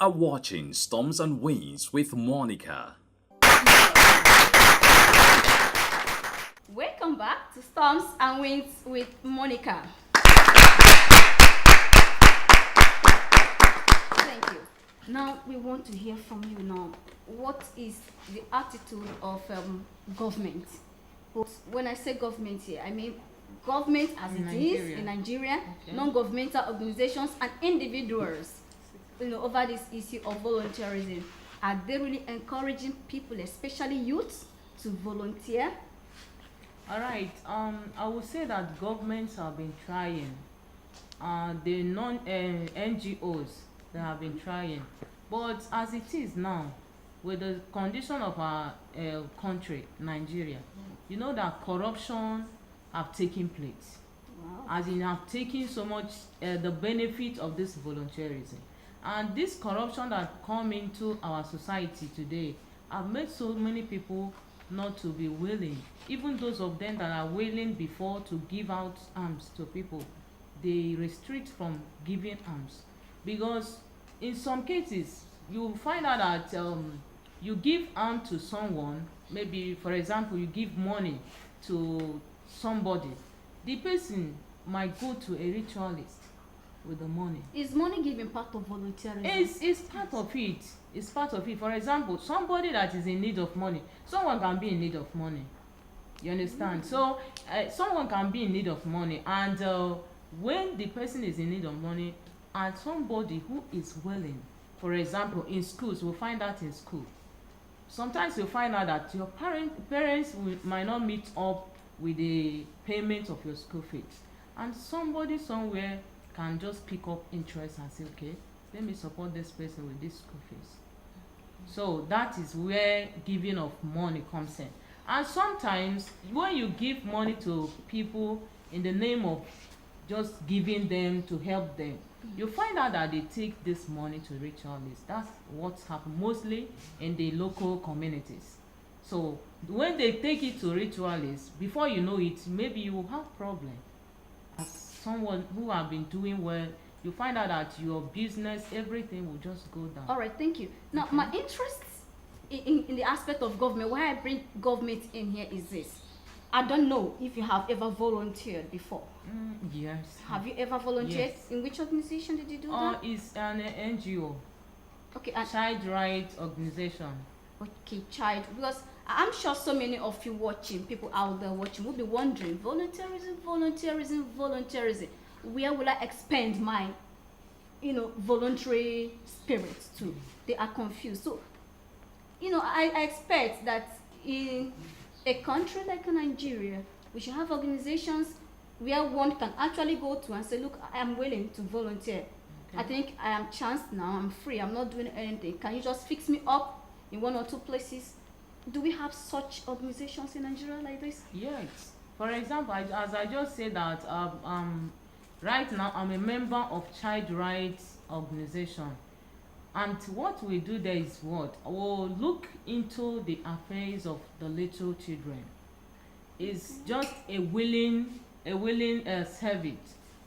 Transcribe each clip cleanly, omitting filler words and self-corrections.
are watching Storms and Winds with Monica. Welcome back to Storms and Winds with Monica. Thank you. Now we want to hear from you now. What is the attitude of government? But when I say government here, I mean government as it is in Nigeria, okay. Non-governmental organizations and individuals, over this issue of voluntarism. Are they really encouraging people, especially youths, to volunteer? All right. I would say that governments have been trying. The NGOs, they have been trying. But as it is now, with the condition of our country, Nigeria, you know that corruption have taken place. Wow. As in have taken so much the benefit of this volunteerism. And this corruption that come into our society today have made so many people not to be willing. Even those of them that are willing before to give out alms to people, they restrict from giving alms. Because in some cases, you find out that you give alms to someone, maybe for example, you give money to somebody, the person might go to a ritualist with the money. Is money giving part of volunteerism? It's part of it. It's part of it. For example, somebody that is in need of money, someone can be in need of money. You understand? So someone can be in need of money, and when the person is in need of money, and somebody who is willing, for example, in schools, we'll find that in school. Sometimes you'll find out that your parents might not meet up with the payment of your school fees, and somebody somewhere can just pick up interest and say, okay, let me support this person with this school fees. So that is where giving of money comes in. And sometimes when you give money to people in the name of just giving them to help them, you find out that they take this money to ritualists. That's what's happened mostly in the local communities. So when they take it to ritualists, before you know it, maybe you will have problem. As someone who have been doing well, you find out that your business, everything will just go down. All right, thank you. Now, my interest in the aspect of government, why I bring government in here is this. I don't know if you have ever volunteered before. Yes. Have you ever volunteered? Yes. In which organization did you do that? It's an NGO. Okay. Child rights organization. Okay, child. Because I'm sure so many of you watching, people out there watching, will be wondering, volunteerism. Where will I expend my, voluntary spirit to? They are confused. So, I expect that in a country like Nigeria, we should have organizations where one can actually go to and say, look, I am willing to volunteer. Okay. I think I am chanced now, I'm free, I'm not doing anything. Can you just fix me up in one or two places? Do we have such organizations in Nigeria like this? Yes. For example, as I just said that right now I'm a member of child rights organization. And what we do there is what? We'll look into the affairs of the little children. It's just a willing servant.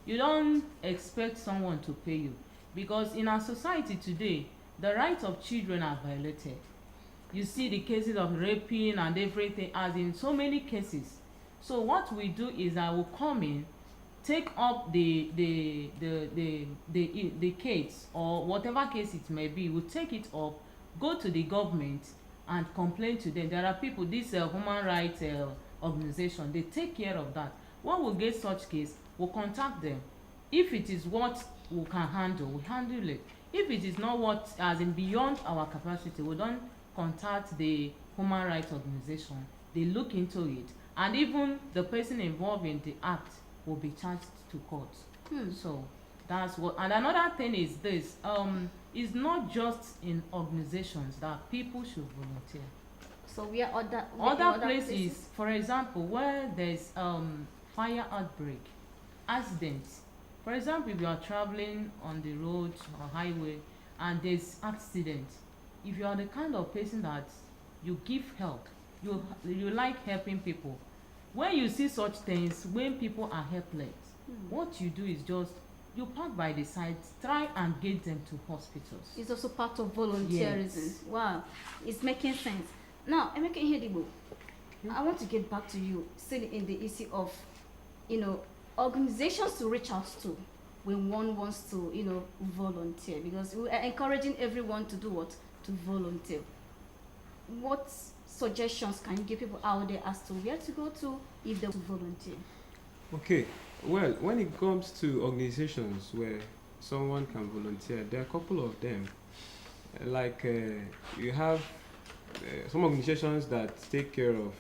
You don't expect someone to pay you, because in our society today, the rights of children are violated. You see the cases of raping and everything, as in so many cases. So what we do is I will come in, take up the case, or whatever case it may be, we'll take it up, go to the government and complain to them. There are people, this human rights organization, they take care of that. When we get such case, we'll contact them. If it is what we can handle, we handle it. If it is not what, as in beyond our capacity, we don't contact the human rights organization. They look into it, and even the person involved in the act will be charged to court. So that's what. And another thing is this: it's not just in organizations that people should volunteer. So we are other places, for example, where there's fire outbreak, accidents. For example, if you are traveling on the road or highway and there's accident, if you are the kind of person that you give help, you like helping people, when you see such things, when people are helpless, what you do is just you park by the side, try and get them to hospitals. It's also part of volunteerism. Yes. Wow, it's making sense. Now, Emeka Ihedibo, I want to get back to you, still in the issue of, organizations to reach out to when one wants to, volunteer, because we are encouraging everyone to do what? To volunteer. What suggestions can you give people out there as to where to go to if they want to volunteer? Okay, well, when it comes to organizations where someone can volunteer, there are a couple of them. Like you have some organizations that take care of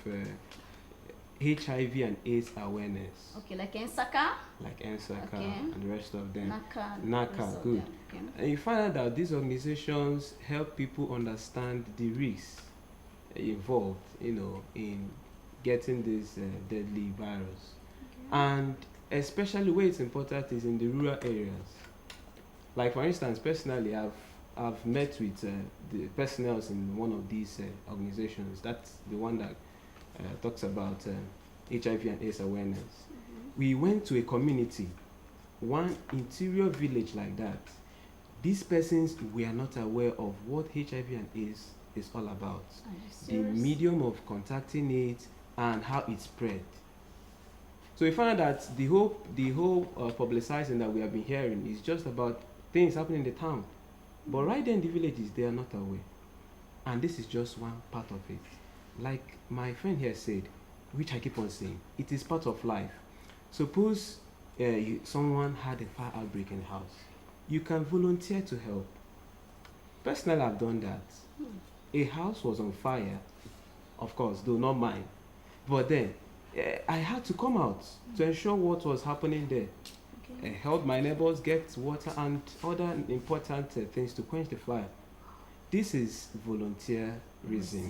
HIV and AIDS awareness, Okay, like Ensaka, like NSACA Okay. and the rest of them. NACA, NACA, good. Okay. And you find out that these organizations help people understand the risks involved, in getting this deadly virus. And especially where it's important is in the rural areas. Like for instance, personally, I've met with the personnel in one of these organizations. That's the one that talks about HIV and AIDS awareness. We went to a community, one interior village like that. These persons were not aware of what HIV and AIDS is all about, Are you the serious? medium of contacting it, and how it spread. So we found out that the whole publicizing that we have been hearing is just about things happening in the town, but right there in the villages they are not aware, and this is just one part of it. Like my friend here said, which I keep on saying, it is part of life. Suppose someone had a fire outbreak in the house, you can volunteer to help. Personally, I've done that. A house was on fire, of course, though not mine, but then I had to come out to ensure what was happening there. I Okay. helped my neighbors get water and other important things to quench the fire. This is volunteerism.